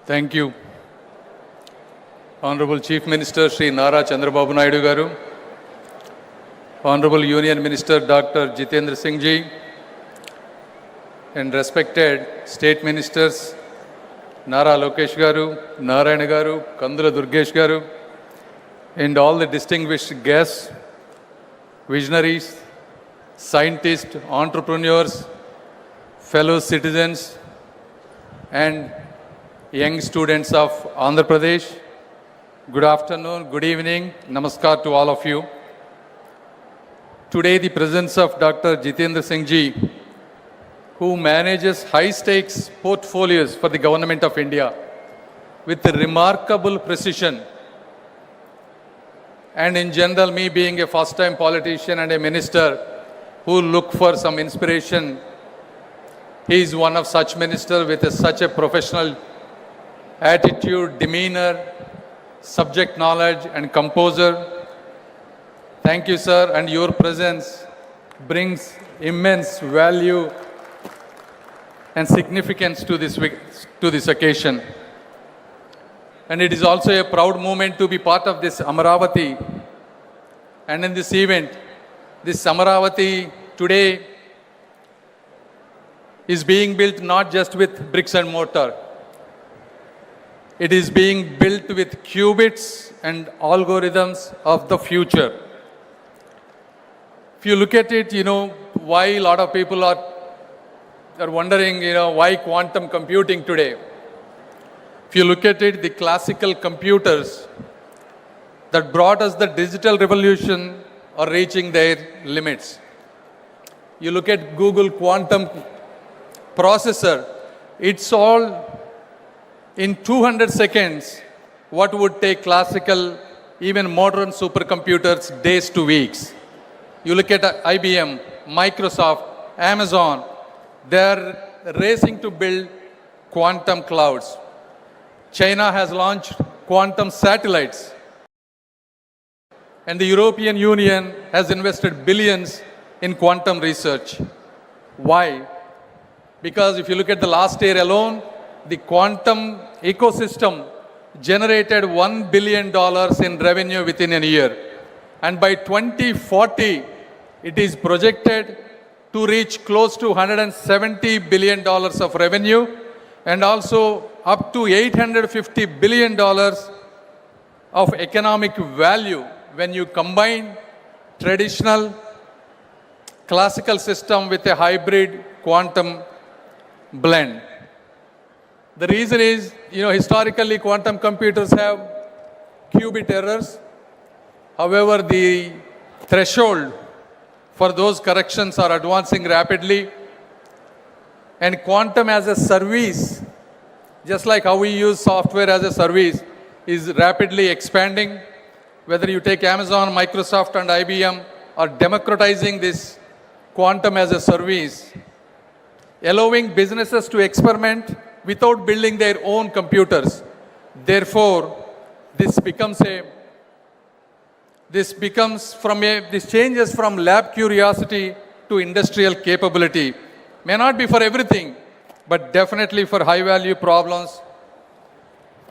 Thank you. Honorable Chief Minister Shri Nara Chandrababu Naidu Garu, Honorable Union Minister Dr. Jitendra Singh Ji, and respected State Ministers Nara Lokesh Garu, Narayana Garu, Kandula Durgesh Garu, and all the distinguished guests, visionaries, scientists, entrepreneurs, fellow citizens, and young students of Andhra Pradesh. Good afternoon, good evening, namaskar to all of you. Today, the presence of Dr. Jitendra Singh Ji, who manages high-stakes portfolios for the Government of India with remarkable precision. And in general, me being a first-time politician and a minister who look for some inspiration, he is one of such ministers with such a professional attitude, demeanor, subject knowledge and composure. Thank you, sir, and your presence brings immense value and significance to this occasion. And it is also a proud moment to be part of this Amaravati. And in this event, this Amaravati today is being built not just with bricks and mortar. It is being built with qubits and algorithms of the future. If you look at it, why a lot of people are wondering, why quantum computing today. If you look at it, the classical computers that brought us the digital revolution are reaching their limits. You look at Google quantum processor, it's all in 200 seconds what would take classical, even modern supercomputers days to weeks. You look at IBM, Microsoft, Amazon, they're racing to build quantum clouds. China has launched quantum satellites. And the European Union has invested billions in quantum research. Why? Because if you look at the last year alone, the quantum ecosystem generated $1 billion in revenue within a year. And by 2040, it is projected to reach close to $170 billion of revenue and also up to $850 billion of economic value when you combine traditional classical system with a hybrid quantum blend. The reason is, historically quantum computers have qubit errors. However, the threshold for those corrections are advancing rapidly. And quantum as a service, just like how we use software as a service, is rapidly expanding. Whether you take Amazon, Microsoft, and IBM are democratizing this quantum as a service, allowing businesses to experiment without building their own computers. Therefore, this changes from lab curiosity to industrial capability. May not be for everything, but definitely for high-value problems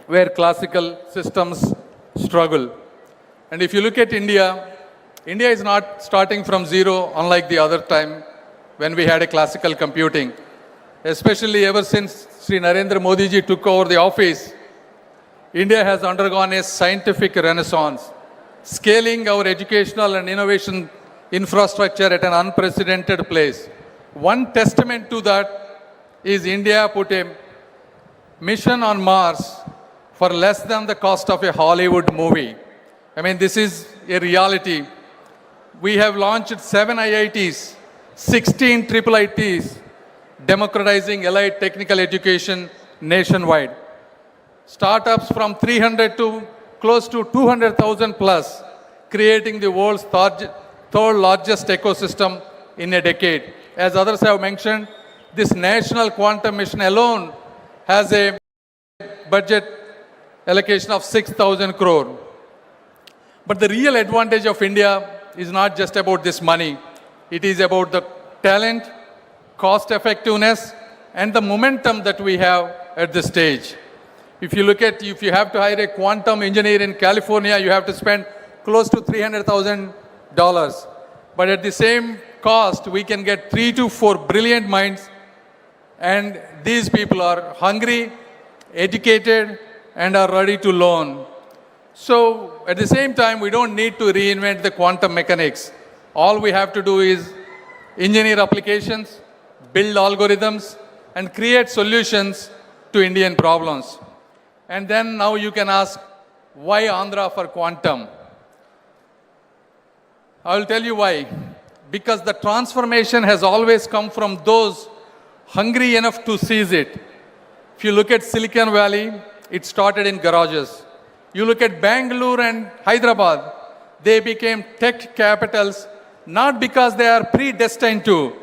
where classical systems struggle. And if you look at India, India is not starting from zero, unlike the other time when we had a classical computing. Especially ever since Sri Narendra Modi ji took over the office, India has undergone a scientific renaissance, scaling our educational and innovation infrastructure at an unprecedented place. One testament to that is India put a mission on Mars for less than the cost of a Hollywood movie. This is a reality. We have launched 7 IITs, 16 triple ITs, democratizing allied technical education nationwide. Startups from 300 to close to 200,000 plus, creating the world's third largest ecosystem in a decade. As others have mentioned, this national quantum mission alone has a budget allocation of 6,000 crore. But the real advantage of India is not just about this money. It is about the talent, cost effectiveness, and the momentum that we have at this stage. If you look at, if you have to hire a quantum engineer in California, you have to spend close to $300,000. But at the same cost, we can get 3 to 4 brilliant minds, and these people are hungry, educated, and are ready to learn. So at the same time, we don't need to reinvent the quantum mechanics. All we have to do is engineer applications, build algorithms, and create solutions to Indian problems. And then now you can ask, why Andhra for quantum? I will tell you why. Because the transformation has always come from those hungry enough to seize it. If you look at Silicon Valley, it started in garages. You look at Bangalore and Hyderabad, they became tech capitals not because they are predestined to,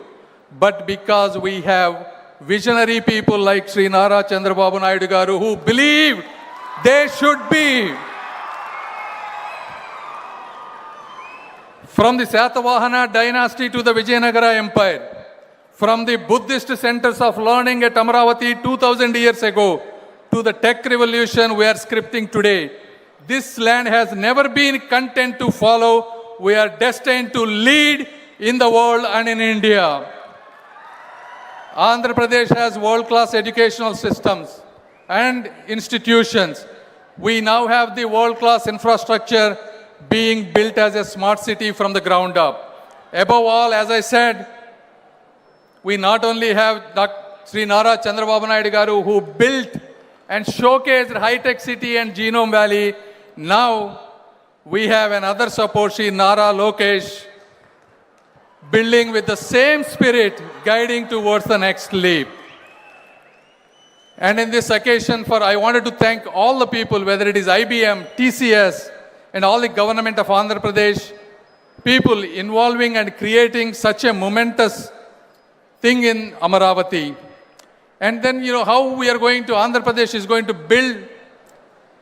but because we have visionary people like Sri Nara Chandrababu Naidu Garu who believed they should be. From the Satavahana dynasty to the Vijayanagara Empire, from the Buddhist centers of learning at Amaravati 2000 years ago to the tech revolution we are scripting today, this land has never been content to follow. We are destined to lead in the world and in India. Andhra Pradesh has world-class educational systems and institutions. We now have the world-class infrastructure being built as a smart city from the ground up. Above all, as I said, we not only have Sri Nara Chandrababu Naidu Garu who built and showcased high-tech city and Genome Valley. Now we have another support, Sri Nara Lokesh, building with the same spirit, guiding towards the next leap. And in this occasion, I wanted to thank all the people, whether it is IBM, TCS, and all the government of Andhra Pradesh, people involving and creating such a momentous thing in Amaravati. And then, how we are going to, Andhra Pradesh is going to build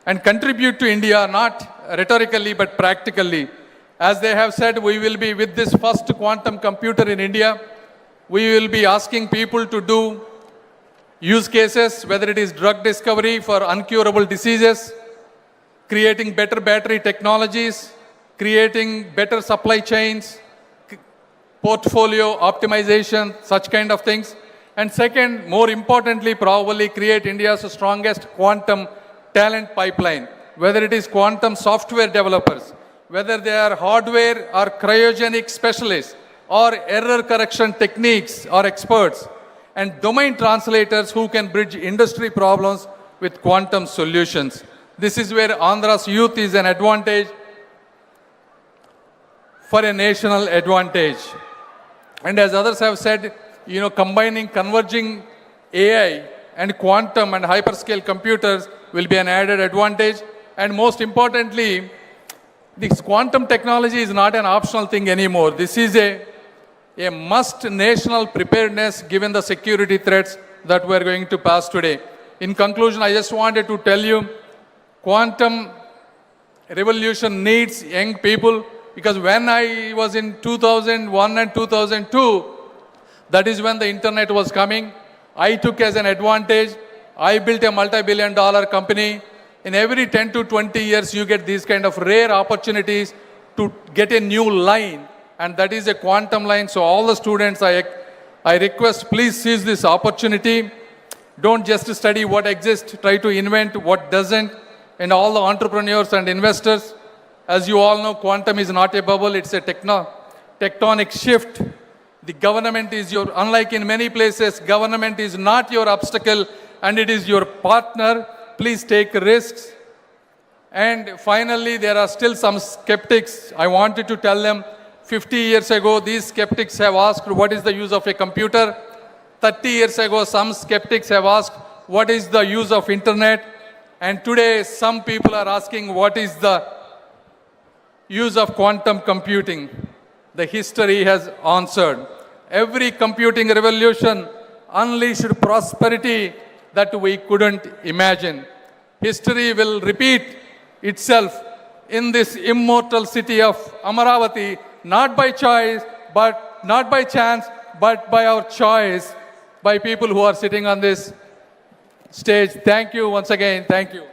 and contribute to India, not rhetorically, but practically. As they have said, we will be with this first quantum computer in India. We will be asking people to do use cases, whether it is drug discovery for uncurable diseases, creating better battery technologies, creating better supply chains, portfolio optimization, such kind of things. And second, more importantly, probably create India's strongest quantum talent pipeline, whether it is quantum software developers, whether they are hardware or cryogenic specialists, or error correction techniques or experts, and domain translators who can bridge industry problems with quantum solutions. This is where Andhra's youth is an advantage for a national advantage. And as others have said, combining, converging AI and quantum and hyperscale computers will be an added advantage. And most importantly, this quantum technology is not an optional thing anymore. This is a must national preparedness given the security threats that we are going to pass today. In conclusion, I just wanted to tell you, quantum revolution needs young people, because when I was in 2001 and 2002, that is when the internet was coming. I took as an advantage. I built a multi-billion-dollar company. In every 10 to 20 years, you get these kind of rare opportunities to get a new line, and that is a quantum line. So all the students, I request, please seize this opportunity. Don't just study what exists, try to invent what doesn't. And all the entrepreneurs and investors, as you all know, quantum is not a bubble, it's a tectonic shift. The government is unlike in many places, government is not your obstacle and it is your partner. Please take risks. And finally, there are still some skeptics. I wanted to tell them, 50 years ago, these skeptics have asked, what is the use of a computer? 30 years ago, some skeptics have asked, what is the use of internet? And today, some people are asking, what is the use of quantum computing? The history has answered. Every computing revolution unleashed prosperity that we couldn't imagine. History will repeat itself in this immortal city of Amaravati, not by choice, but not by chance, but by our choice, by people who are sitting on this stage. Thank you once again. Thank you.